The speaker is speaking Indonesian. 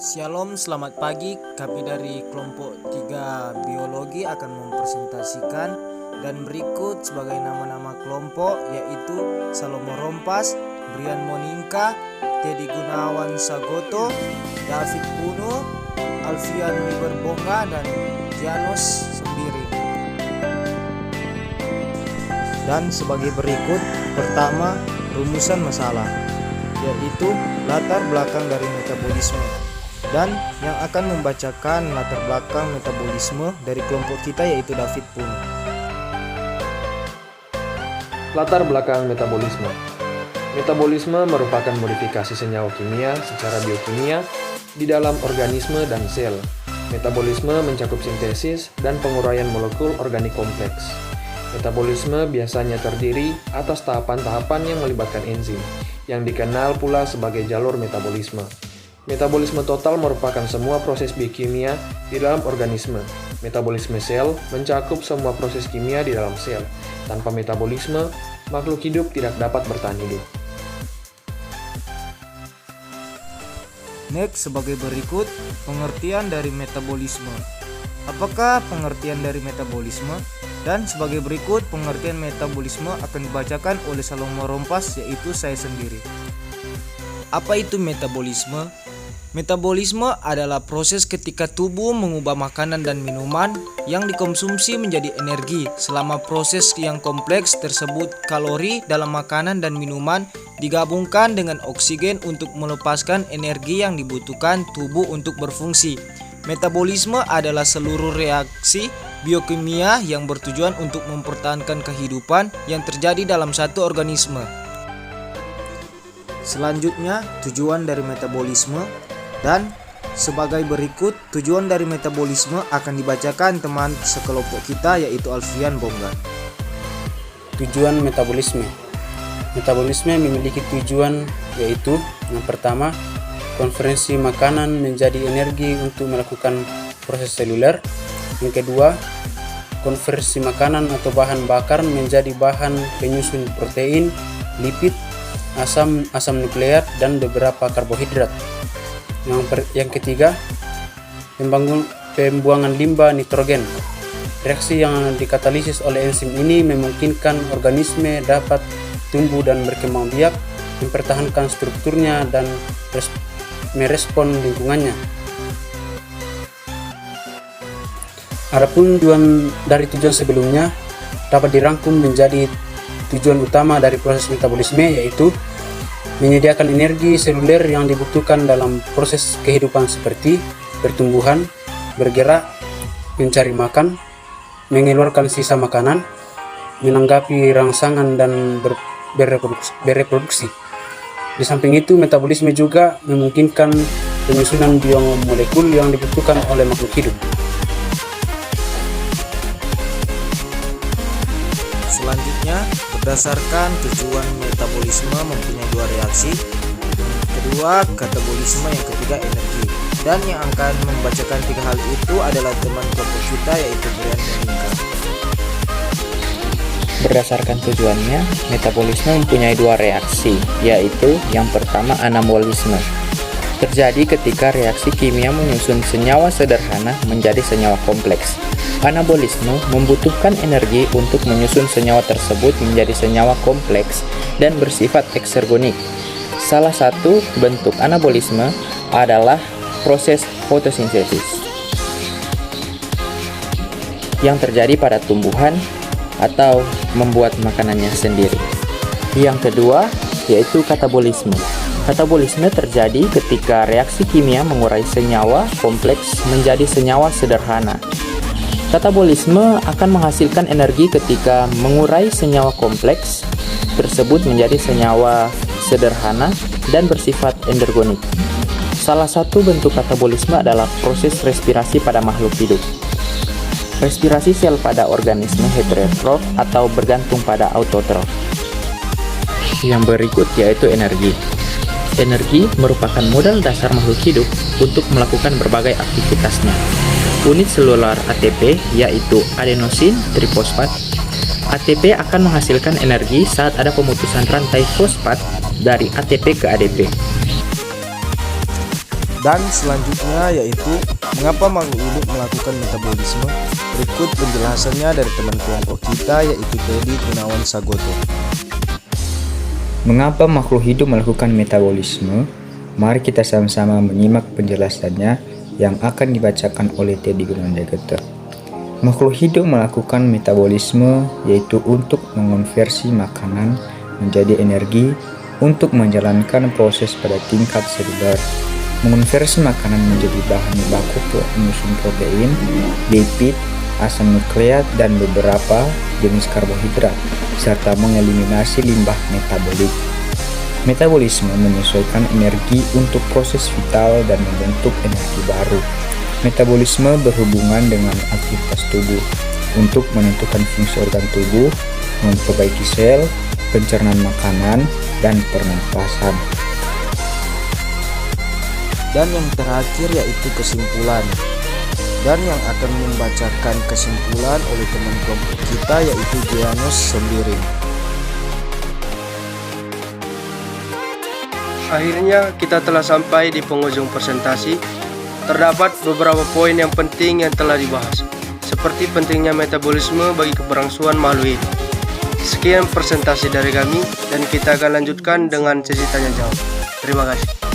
Shalom, selamat pagi. Kami dari kelompok 3 biologi akan mempresentasikan dan berikut sebagai nama-nama kelompok yaitu Salomo Rompas, Brian Moninka, Teddy Gunawan Sagoto, David Puno, Alfian Miberbonga, dan Janos Sendiri. Dan sebagai berikut, pertama, rumusan masalah, yaitu latar belakang dari metabolisme. Dan yang akan membacakan latar belakang metabolisme dari kelompok kita yaitu David Puno. Latar belakang metabolisme. Metabolisme merupakan modifikasi senyawa kimia secara biokimia di dalam organisme dan sel. Metabolisme mencakup sintesis dan penguraian molekul organik kompleks. Metabolisme biasanya terdiri atas tahapan-tahapan yang melibatkan enzim, yang dikenal pula sebagai jalur metabolisme. Metabolisme total merupakan semua proses biokimia di dalam organisme. Metabolisme sel mencakup semua proses kimia di dalam sel. Tanpa metabolisme, makhluk hidup tidak dapat bertahan hidup. Next, sebagai berikut, pengertian dari metabolisme. Apakah pengertian dari metabolisme? Dan sebagai berikut, pengertian metabolisme akan dibacakan oleh Salomo Rompas, yaitu saya sendiri. Apa itu metabolisme? Metabolisme adalah proses ketika tubuh mengubah makanan dan minuman yang dikonsumsi menjadi energi. Selama proses yang kompleks tersebut, kalori dalam makanan dan minuman digabungkan dengan oksigen untuk melepaskan energi yang dibutuhkan tubuh untuk berfungsi. Metabolisme adalah seluruh reaksi biokimia yang bertujuan untuk mempertahankan kehidupan yang terjadi dalam satu organisme. Selanjutnya, tujuan dari metabolisme. Dan sebagai berikut, tujuan dari metabolisme akan dibacakan teman sekelompok kita yaitu Alfian Bongga. Tujuan metabolisme. Metabolisme memiliki tujuan yaitu yang pertama, konversi makanan menjadi energi untuk melakukan proses seluler. Yang kedua, konversi makanan atau bahan bakar menjadi bahan penyusun protein, lipid, asam nukleat, dan beberapa karbohidrat. Yang ketiga, pembuangan limbah nitrogen. Reaksi yang dikatalisis oleh enzim ini memungkinkan organisme dapat tumbuh dan berkembang biak, mempertahankan strukturnya dan merespon lingkungannya. Adapun tujuan sebelumnya dapat dirangkum menjadi tujuan utama dari proses metabolisme, yaitu menyediakan energi seluler yang dibutuhkan dalam proses kehidupan seperti pertumbuhan, bergerak, mencari makan, mengeluarkan sisa makanan, menanggapi rangsangan, dan bereproduksi. Di samping itu, metabolisme juga memungkinkan penyusunan biomolekul yang dibutuhkan oleh makhluk hidup. Selanjutnya, berdasarkan tujuan metabolisme mempunyai dua reaksi. Yang kedua, katabolisme, yang ketiga energi. Dan yang akan membacakan tiga hal itu adalah teman kelompok kita yaitu Brian Moninka. Berdasarkan tujuannya, metabolisme mempunyai dua reaksi, yaitu yang pertama anabolisme. Terjadi ketika reaksi kimia menyusun senyawa sederhana menjadi senyawa kompleks. Anabolisme membutuhkan energi untuk menyusun senyawa tersebut menjadi senyawa kompleks dan bersifat eksergonik. Salah satu bentuk anabolisme adalah proses fotosintesis yang terjadi pada tumbuhan atau membuat makanannya sendiri. Yang kedua yaitu katabolisme. Katabolisme terjadi ketika reaksi kimia mengurai senyawa kompleks menjadi senyawa sederhana. Katabolisme akan menghasilkan energi ketika mengurai senyawa kompleks tersebut menjadi senyawa sederhana dan bersifat endergonik. Salah satu bentuk katabolisme adalah proses respirasi pada makhluk hidup. Respirasi sel pada organisme heterotrof atau bergantung pada autotrof. Yang berikut yaitu energi. Energi merupakan modal dasar makhluk hidup untuk melakukan berbagai aktivitasnya. Unit seluler ATP yaitu adenosin trifosfat. ATP akan menghasilkan energi saat ada pemutusan rantai fosfat dari ATP ke ADP. Dan selanjutnya yaitu mengapa makhluk hidup melakukan metabolisme. Berikut penjelasannya dari teman kelompok kita yaitu Teddy Gunawan Sagoto. Mengapa makhluk hidup melakukan metabolisme? Mari kita sama-sama menyimak penjelasannya yang akan dibacakan oleh Teddy Gunawan Sagoto. Makhluk hidup melakukan metabolisme yaitu untuk mengonversi makanan menjadi energi untuk menjalankan proses pada tingkat seluler. Mengonversi makanan menjadi bahan baku pengusung protein, lipid, asam nukleat, dan beberapa jenis karbohidrat, serta mengeliminasi limbah metabolik. Metabolisme menyesuaikan energi untuk proses vital dan membentuk energi baru. Metabolisme berhubungan dengan aktivitas tubuh untuk menentukan fungsi organ tubuh, memperbaiki sel, pencernaan makanan, dan pernapasan. Dan yang terakhir yaitu kesimpulan. Dan yang akan membacakan kesimpulan oleh teman kelompok kita yaitu Gianus Sembiring. Akhirnya kita telah sampai di penghujung presentasi. Terdapat beberapa poin yang penting yang telah dibahas, seperti pentingnya metabolisme bagi keberlangsungan makhluk hidup. Sekian presentasi dari kami dan kita akan lanjutkan dengan sesi tanya jawab. Terima kasih.